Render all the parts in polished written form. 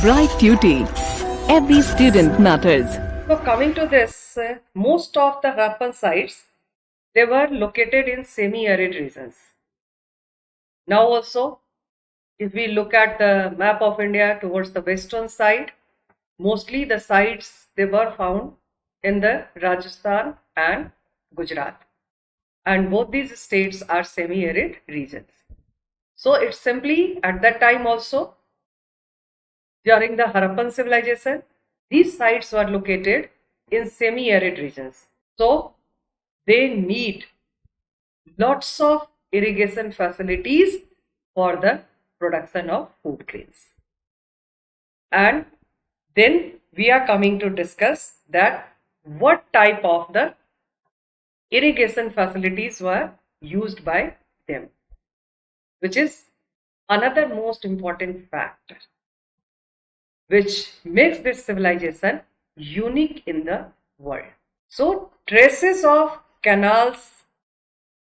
Bright Duty. Every student matters. So coming to this, most of the Harappan sites, they were located in semi-arid regions. Now also, if we look at the map of India towards the western side, mostly the sites they were found in the Rajasthan and Gujarat. And both these states are semi-arid regions. So it's simply at that time also, during the Harappan civilization, these sites were located in semi-arid regions. So they need lots of irrigation facilities for the production of food grains. And then we are coming to discuss that what type of the irrigation facilities were used by them, which is another most important factor which makes this civilization unique in the world. So traces of canals,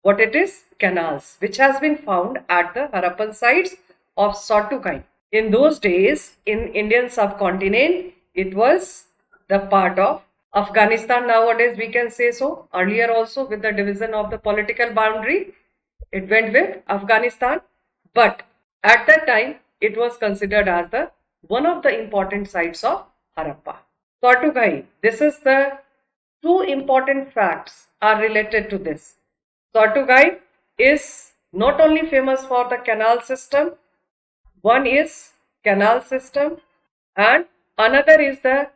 what it is? Canals, which has been found at the Harappan sites of Sortukai. In those days, in Indian subcontinent, it was the part of Afghanistan nowadays, we can say so. Earlier also, with the division of the political boundary, it went with Afghanistan. But at that time, it was considered as the one of the important sites of Harappa. Sortukai, this is the two important facts are related to this. Sortukai is not only famous for the canal system, one is canal system and another is the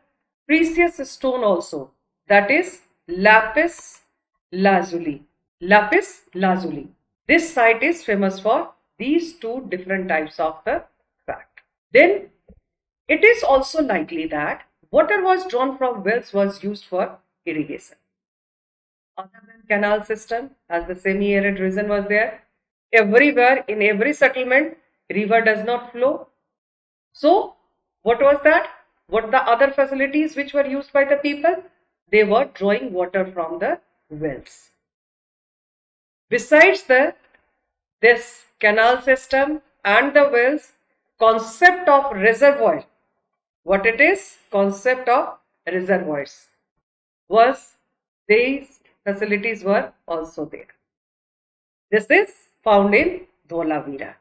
precious stone also, that is lapis lazuli. Lapis lazuli. This site is famous for these two different types of the fact. Then it is also likely that water was drawn from wells was used for irrigation. Other than canal system, as the semi-arid region was there, everywhere in every settlement, river does not flow. So, what was that? What the other facilities which were used by the people? They were drawing water from the wells. Besides this canal system and the wells, concept of reservoir, what it is? Concept of reservoirs was, these facilities were also there. This is found in Dholavira.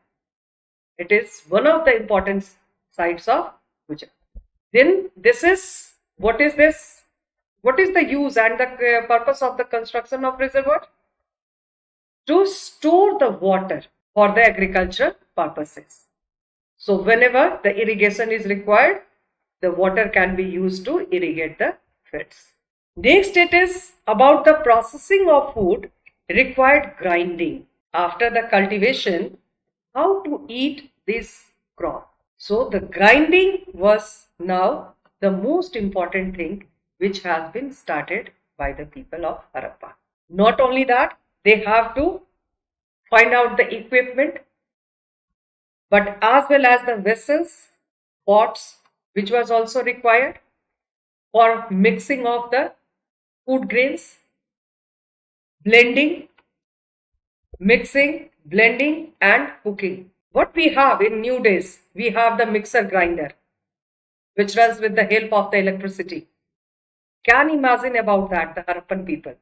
It is one of the important sites of Gujarat. Then this is, what is this? What is the use and the purpose of the construction of reservoir? To store the water for the agricultural purposes. So whenever the irrigation is required, the water can be used to irrigate the fields. Next, it is about the processing of food required grinding. After the cultivation, how to eat this crop. So the grinding was now the most important thing which has been started by the people of Harappa. Not only that, they have to find out the equipment, but as well as the vessels, pots, which was also required for mixing of the food grains, blending, mixing, blending and cooking. What we have in new days, we have the mixer grinder, which runs with the help of the electricity. Can imagine about that, the Harappan people.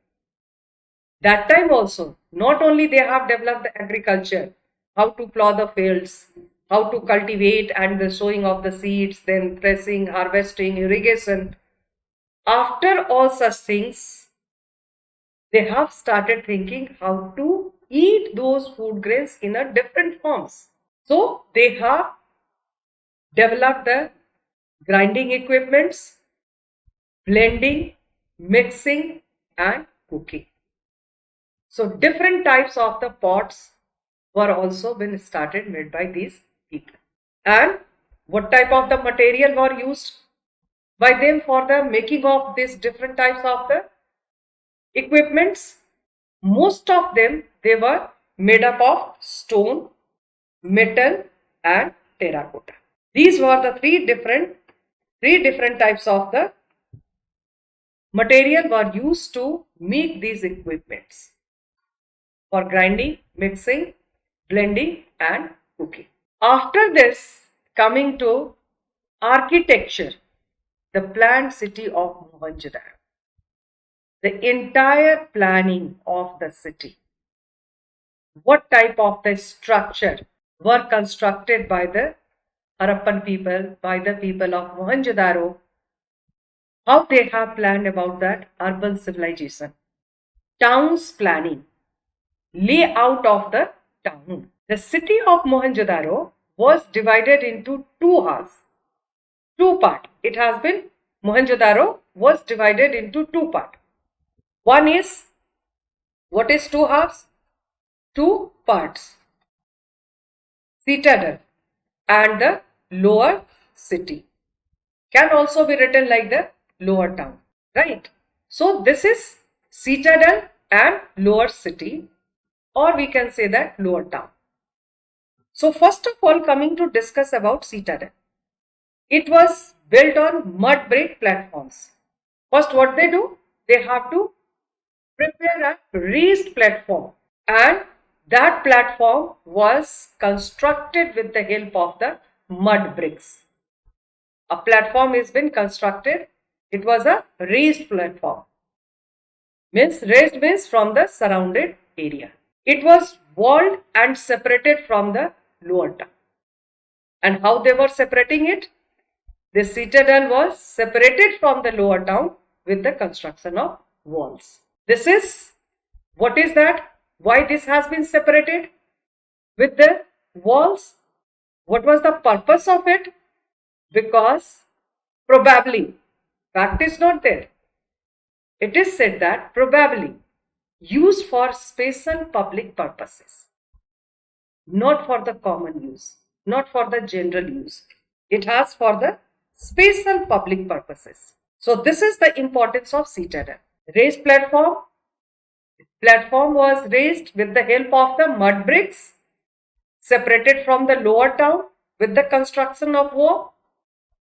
That time also, not only they have developed the agriculture, how to plow the fields, how to cultivate and the sowing of the seeds, then pressing, harvesting, irrigation. After all such things, they have started thinking how to eat those food grains in a different forms. So they have developed the grinding equipments, blending, mixing and cooking. So different types of the pots were also been started made by these people. And what type of the material were used by them for the making of these different types of the equipments? Most of them, they were made up of stone, metal and terracotta. These were the three different types of the material were used to make these equipments for grinding, mixing, blending and cooking. After this, coming to Architecture, the planned city of Mohenjodaro. The entire planning of the city. What type of the structure were constructed by the Harappan people, by the people of Mohenjodaro, how they have planned about that urban civilization. Towns planning, layout of the town. The city of Mohenjodaro was divided into two halves, two parts. It has been, Mohenjodaro was divided into two parts. One is, what is two halves? Two parts. Citadel and the lower city. Can also be written like the lower town, right? So this is citadel and lower city, or we can say that lower town. So first of all, coming to discuss about citadel. It was built on mud brick platforms. First, what they do? They have to prepare a raised platform, and that platform was constructed with the help of the mud bricks. A platform has been constructed. It was a raised platform. Raised means from the surrounded area. It was walled and separated from the lower town. And how they were separating it? The citadel was separated from the lower town with the construction of walls. This is, what is that? Why this has been separated with the walls? What was the purpose of it? Because probably, fact is not there. It is said that probably used for special public purposes, not for the common use, not for the general use. It has for the special public purposes. So this is the importance of citadel. Raised platform. Platform was raised with the help of the mud bricks, separated from the lower town with the construction of wall,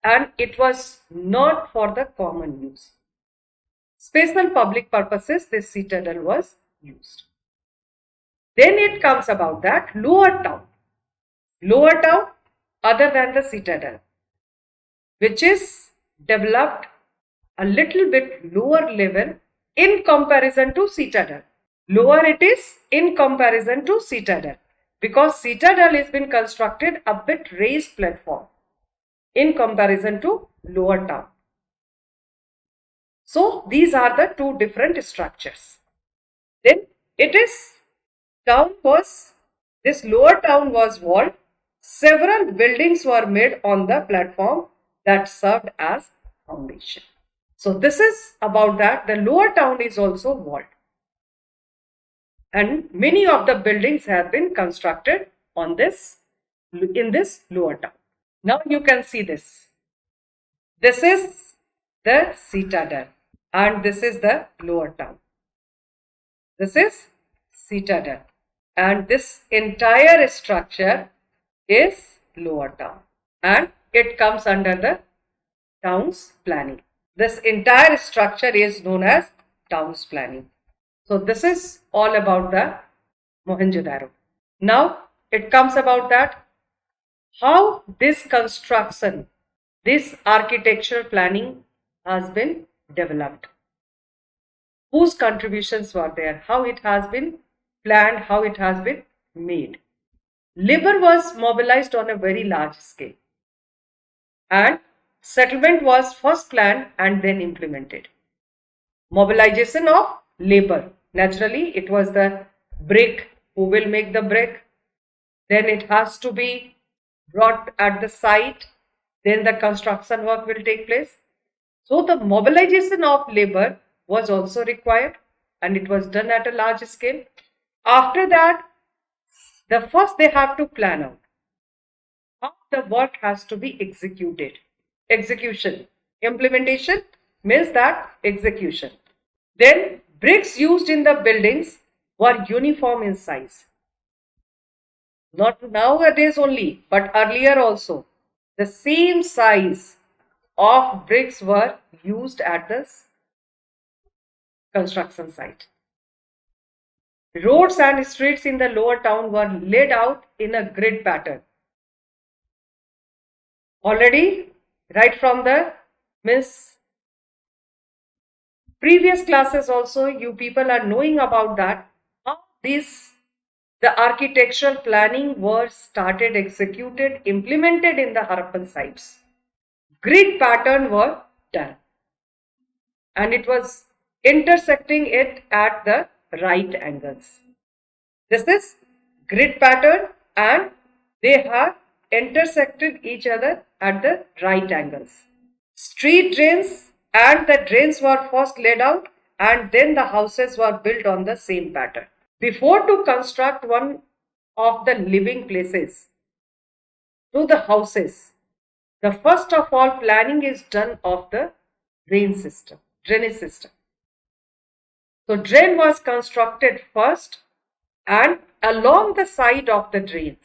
and it was not for the common use. Special public purposes this citadel was used. Then it comes about that lower town. Lower town other than the citadel, which is developed a little bit lower level in comparison to citadel. Lower it is in comparison to citadel, because citadel has been constructed a bit raised platform in comparison to lower town. So these are the two different structures. Then this lower town was walled. Several buildings were made on the platform that served as foundation. So this is about that. The lower town is also walled, and many of the buildings have been constructed in this lower town. Now you can see this. This is the citadel and this is the lower town. This is citadel and this entire structure is lower town, and it comes under the town's planning. This entire structure is known as town's planning. So this is all about the Mohenjodaro. Now it comes about that how this construction, this architectural planning has been developed. Whose contributions were there, how it has been planned, how it has been made. Labor was mobilized on a very large scale, and settlement was first planned and then implemented. Mobilization of labor. Naturally, it was the brick. Who will make the brick? Then it has to be brought at the site. Then the construction work will take place. So the mobilization of labor was also required, and it was done at a large scale. After that, first they have to plan out how the work has to be executed. Execution. Implementation means that execution. Then bricks used in the buildings were uniform in size. Not nowadays only, but earlier also. The same size of bricks were used at this construction site. Roads and streets in the lower town were laid out in a grid pattern. Already Right from the means previous classes also, you people are knowing about that, how this the architectural planning was started, executed, implemented in the Harappan sites. Grid pattern were done, and it was intersecting it at the right angles. This is grid pattern, and they have intersected each other at the right angles. Street drains and the drains were first laid out, and then the houses were built on the same pattern. Before to construct one of the living places to the houses, the first of all planning is done of the drainage system. So drain was constructed first, and along the side of the drain,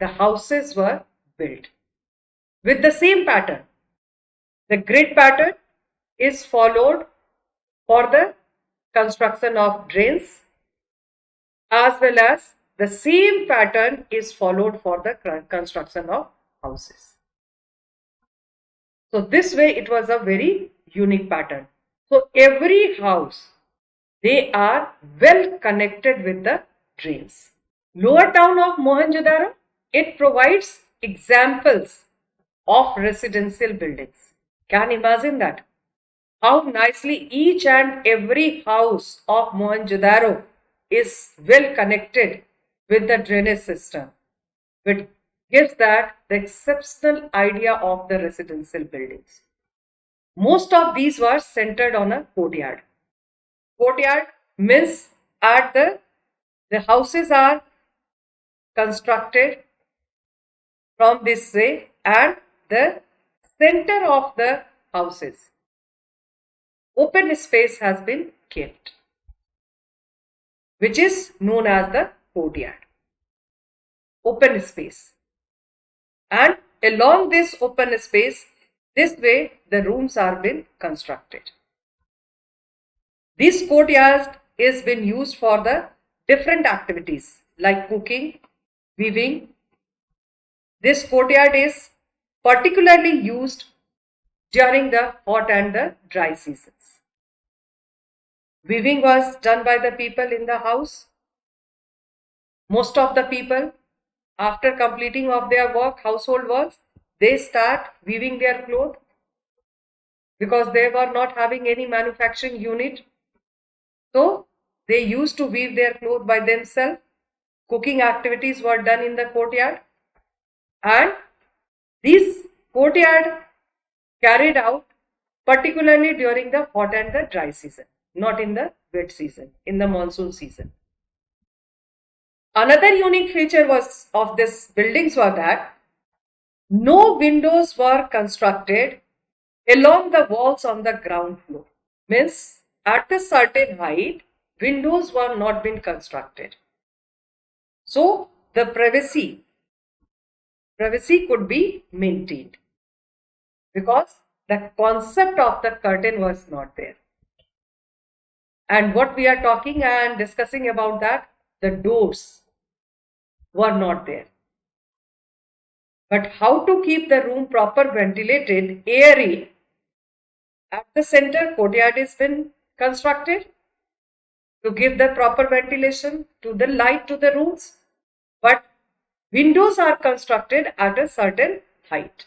the houses were built with the same pattern. The grid pattern is followed for the construction of drains, as well as the same pattern is followed for the construction of houses. So this way it was a very unique pattern. So every house, they are well connected with the drains. Lower town of Mohenjodaro, it provides examples of residential buildings. Can imagine that? How nicely each and every house of Mohenjodaro is well connected with the drainage system, which gives that the exceptional idea of the residential buildings. Most of these were centered on a courtyard. Courtyard means at the houses are constructed from this way, and the center of the houses, open space has been kept, which is known as the courtyard. Open space. And along this open space, this way the rooms are been constructed. This courtyard is been used for the different activities like cooking, weaving. This courtyard is particularly used during the hot and the dry seasons. Weaving was done by the people in the house. Most of the people, after completing of their work, household works, they start weaving their clothes because they were not having any manufacturing unit. So they used to weave their clothes by themselves. Cooking activities were done in the courtyard, and these courtyard carried out particularly during the hot and the dry season, not in the wet season, in the monsoon season. Another unique feature was of this buildings were that no windows were constructed along the walls on the ground floor. Means at a certain height, windows were not been constructed. So the privacy could be maintained because the concept of the curtain was not there. And what we are talking and discussing about that, the doors were not there. But how to keep the room proper ventilated, airy, at the center courtyard has been constructed to give the proper ventilation to the light to the rooms, but windows are constructed at a certain height.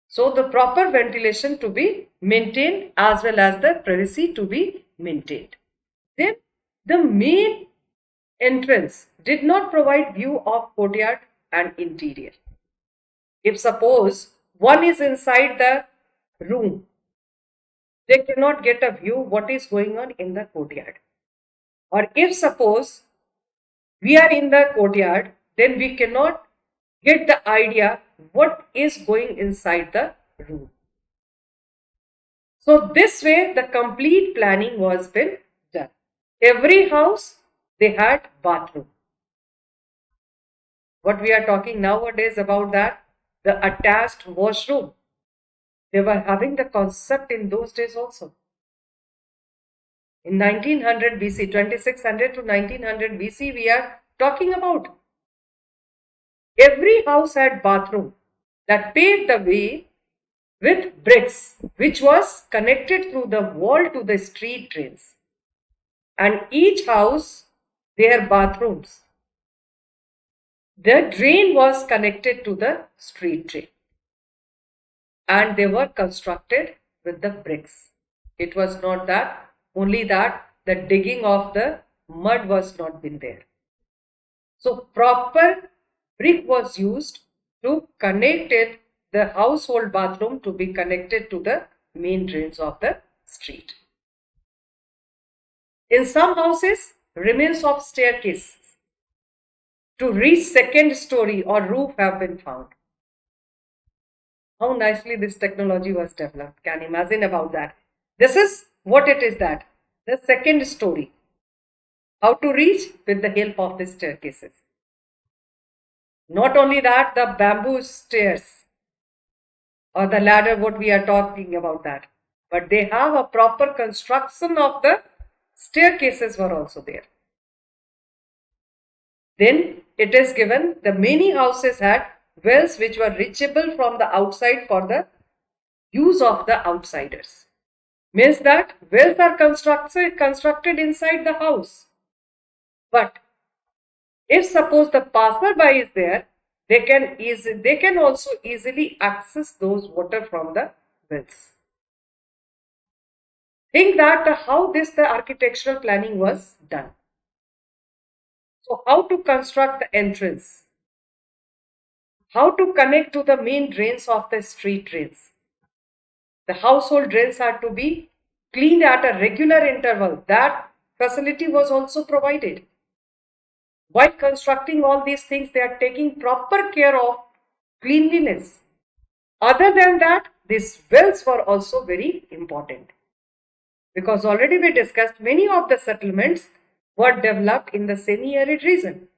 So the proper ventilation to be maintained as well as the privacy to be maintained. Then the main entrance did not provide view of courtyard and interior. If suppose one is inside the room, they cannot get a view what is going on in the courtyard. Or if suppose we are in the courtyard, then we cannot get the idea what is going inside the room. So this way the complete planning was been done. Every house they had bathroom. What we are talking nowadays about that, the attached washroom. They were having the concept in those days also. In 1900 BC, 2600 to 1900 BC, we are talking about. Every house had bathroom, that paved the way with bricks, which was connected through the wall to the street drains. And each house, their bathrooms. The drain was connected to the street drain, and they were constructed with the bricks. It was not that, only that the digging of the mud was not been there. So proper brick was used to connect it, the household bathroom to be connected to the main drains of the street. In some houses, remains of staircases to reach second story or roof have been found. How nicely this technology was developed. Can you imagine about that? This is what it is, that the second story. How to reach? With the help of the staircases. Not only that, the bamboo stairs or the ladder, what we are talking about that, but they have a proper construction of the staircases were also there. Then it is given the many houses had wells which were reachable from the outside for the use of the outsiders. Means that wells are constructed inside the house. But if suppose the passerby is there, they can also easily access those water from the wells. Think that how the architectural planning was done. So how to construct the entrance? How to connect to the main drains of the street drains? The household drains are to be cleaned at a regular interval. That facility was also provided. While constructing all these things, they are taking proper care of cleanliness. Other than that, these wells were also very important. Because already we discussed, many of the settlements were developed in the semi-arid region.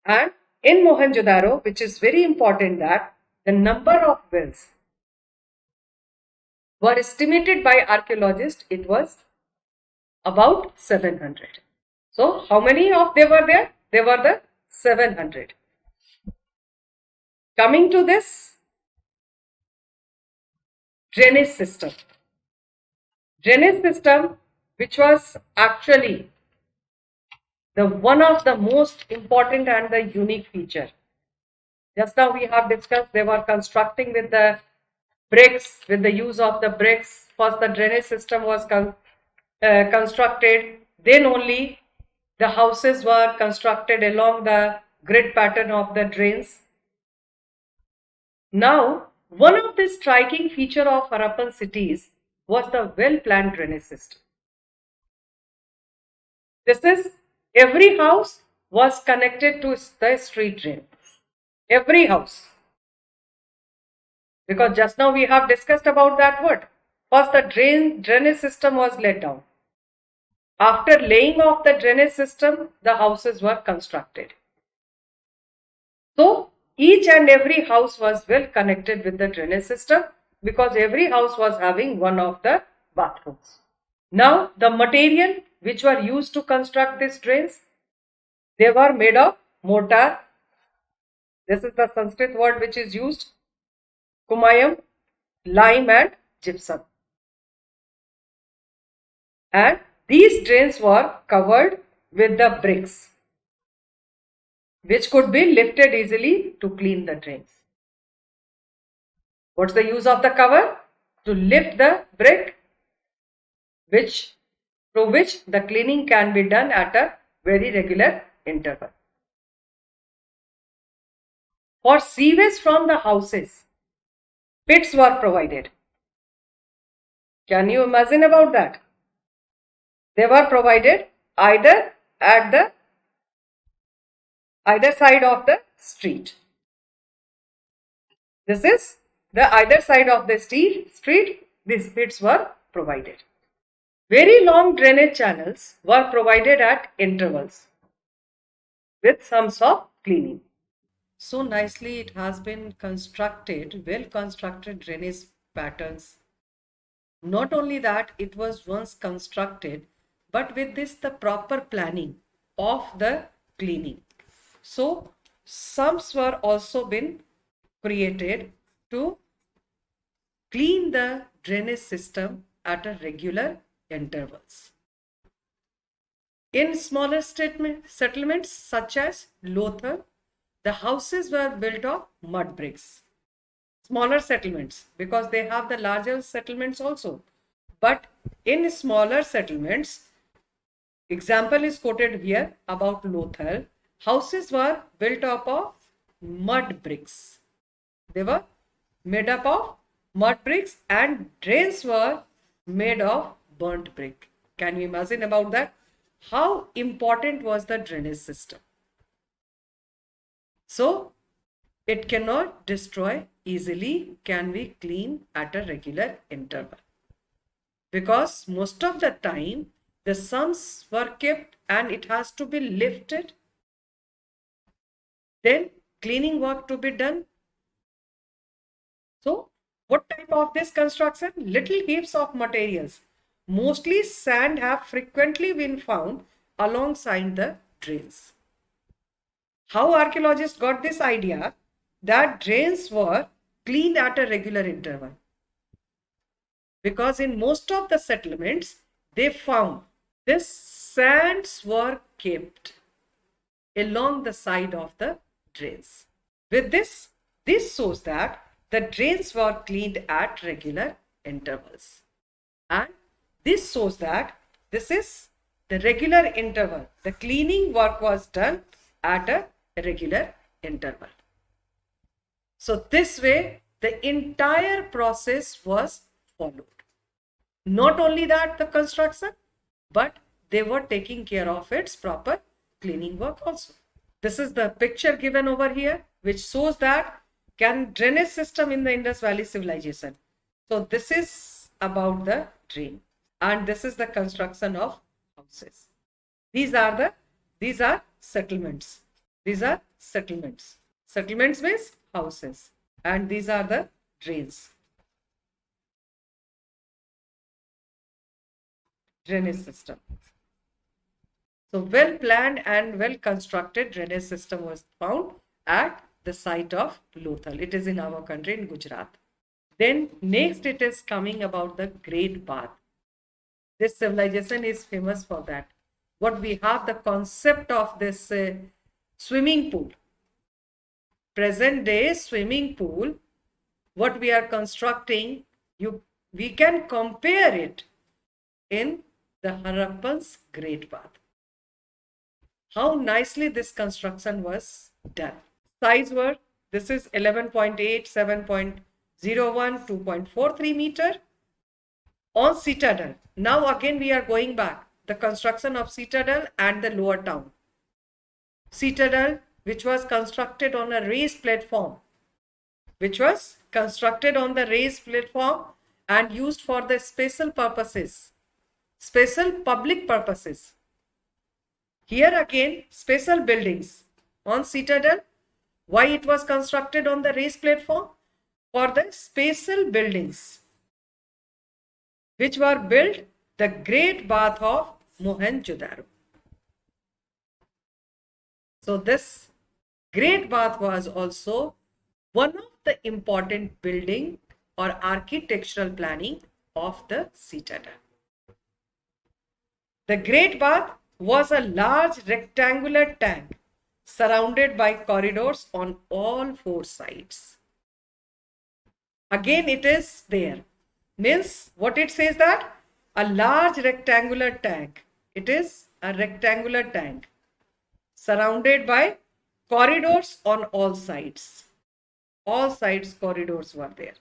And in Mohenjodaro, which is very important, that the number of wells were estimated by archaeologists, it was about 700. So how many of they were there? They were the 700. Coming to this drainage system. Drainage system, which was actually the one of the most important and the unique feature. Just now we have discussed, they were constructing with the bricks, with the use of the bricks. First the drainage system was constructed, then only the houses were constructed along the grid pattern of the drains. Now, one of the striking feature of Harappan cities was the well-planned drainage system. This is, every house was connected to the street drain. Every house. Because just now we have discussed about that word. First the drainage system was laid down. After laying of the drainage system, the houses were constructed. So each and every house was well connected with the drainage system, because every house was having one of the bathrooms. Now the material which were used to construct these drains, they were made of mortar. This is the Sanskrit word which is used. Kumayam, lime and gypsum. And these drains were covered with the bricks, which could be lifted easily to clean the drains. What's the use of the cover? To lift the brick, through which the cleaning can be done at a very regular interval. For sewage from the houses, pits were provided. Can you imagine about that? They were provided either at the either side of the street. This is the either side of the street, these pits were provided. Very long drainage channels were provided at intervals with some sort of cleaning. So nicely it has been constructed, well constructed drainage patterns. Not only that, it was once constructed, but with this the proper planning of the cleaning. So sumps were also been created to clean the drainage system at a regular intervals. In smaller settlements such as Lothal, the houses were built of mud bricks. Smaller settlements, because they have the larger settlements also. But in smaller settlements, example is quoted here about Lothal, houses were built up of mud bricks. They were made up of mud bricks and drains were made of burnt brick. Can you imagine about that? How important was the drainage system? So, it cannot destroy easily, can be cleaned at a regular interval. Because most of the time, the sumps were kept and it has to be lifted. Then cleaning work to be done. So, what type of this construction? Little heaps of materials. Mostly sand have frequently been found alongside the drains. How archaeologists got this idea that drains were cleaned at a regular interval? Because in most of the settlements, they found this sands were kept along the side of the drains. With this shows that the drains were cleaned at regular intervals. And this shows that this is the regular interval. The cleaning work was done at a regular interval. So this way, the entire process was followed. Not only that, the construction, but they were taking care of its proper cleaning work also. This is the picture given over here, which shows that drainage system in the Indus Valley civilization. So this is about the drain, and this is the construction of houses. These are settlements. These are settlements. Settlements means houses, and these are the drains. Drainage system. So well planned and well constructed drainage system was found at the site of Lothal. It is in our country, in Gujarat. Then next it is coming about the Great Bath. This civilization is famous for that. What we have, the concept of this swimming pool. Present day swimming pool, what we are constructing, we can compare it in the Harappan's Great Bath. How nicely this construction was done. Size were, this is 11.8, 7.01, 2.43 meter on citadel. Now again we are going back. The construction of citadel and the lower town. Citadel, which was constructed on a raised platform. And used for the special purposes. Special public purposes. Here again, special buildings on citadel. Why it was constructed on the raised platform? For the special buildings, which were built the Great Bath of Mohenjodaro. So this Great Bath was also one of the important building or architectural planning of the citadel. The Great Bath was a large rectangular tank surrounded by corridors on all four sides. Again it is there. Means what it says, that a large rectangular tank. It is a rectangular tank surrounded by corridors on all sides. All sides corridors were there.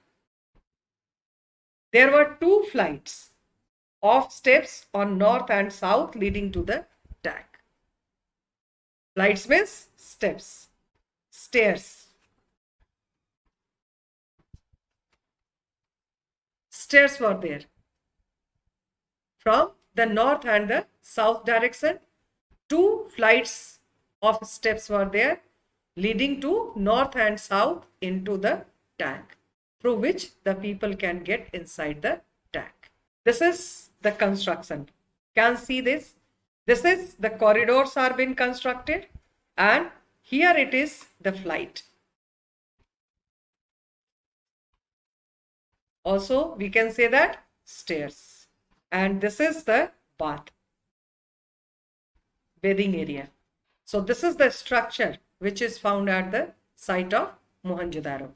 There were 2 flights of steps on north and south leading to the tank. Flights means steps, stairs. Stairs were there. From the north and the south direction, 2 flights of steps were there leading to north and south into the tank, through which the people can get inside the tank. This is the construction. Can see this. This is the corridors are being constructed, and here it is the flight. Also, we can say that stairs. And this is the bath, bathing area. So this is the structure which is found at the site of Mohenjodaro.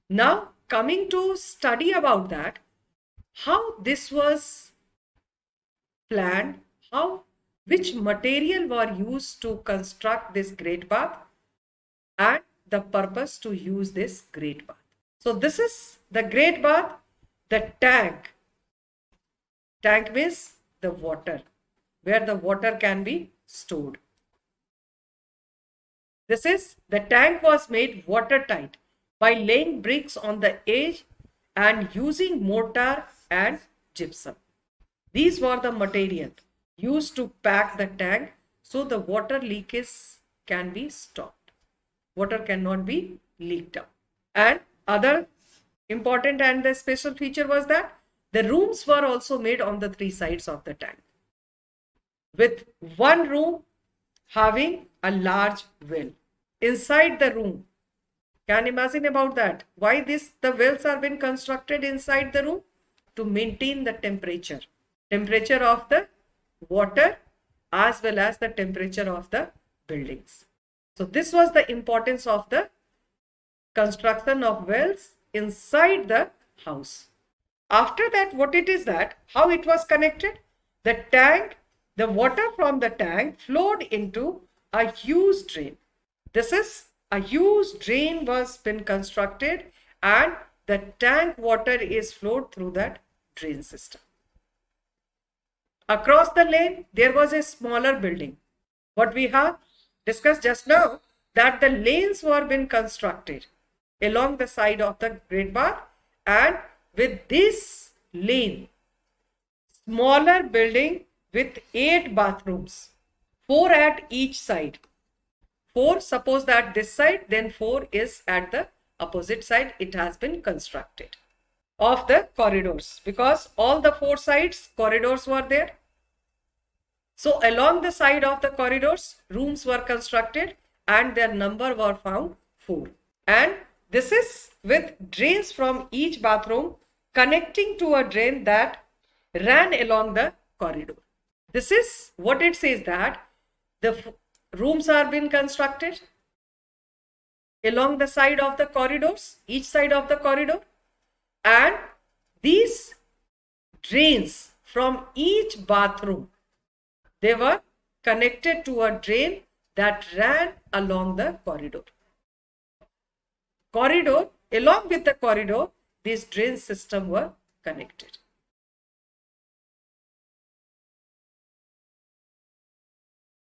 Now, coming to study about that, how this was planned, which material were used to construct this great bath, and the purpose to use this great bath. So this is the great bath, the tank. Tank means the water, where the water can be stored. The tank was made watertight by laying bricks on the edge and using mortar and gypsum. These were the material used to pack the tank so the water leakage can be stopped. Water cannot be leaked out. And other important and the special feature was that the rooms were also made on the three sides of the tank, with one room having a large well. Inside the room, can imagine about that. Why the wells are been constructed inside the room? To maintain the temperature of the water as well as the temperature of the buildings. So this was the importance of the construction of wells inside the house. After that, what it is that, how it was connected? The water from the tank flowed into a huge drain. This is a huge drain was been constructed, and the tank water is flowed through that drain system. Across the lane, there was a smaller building. What we have discussed just now, that the lanes were been constructed along the side of the great bath, and with this lane, smaller building with 8 bathrooms, 4 at each side. 4, suppose that this side, then 4 is at the opposite side. It has been constructed of the corridors, because all the 4 sides corridors were there. So along the side of the corridors, rooms were constructed and their number were found 4. And this is with drains from each bathroom connecting to a drain that ran along the corridor. This is what it says, that the rooms are being constructed along the side of the corridors, each side of the corridor, and these drains from each bathroom, they were connected to a drain that ran along the corridor. Along with the corridor, these drain system were connected.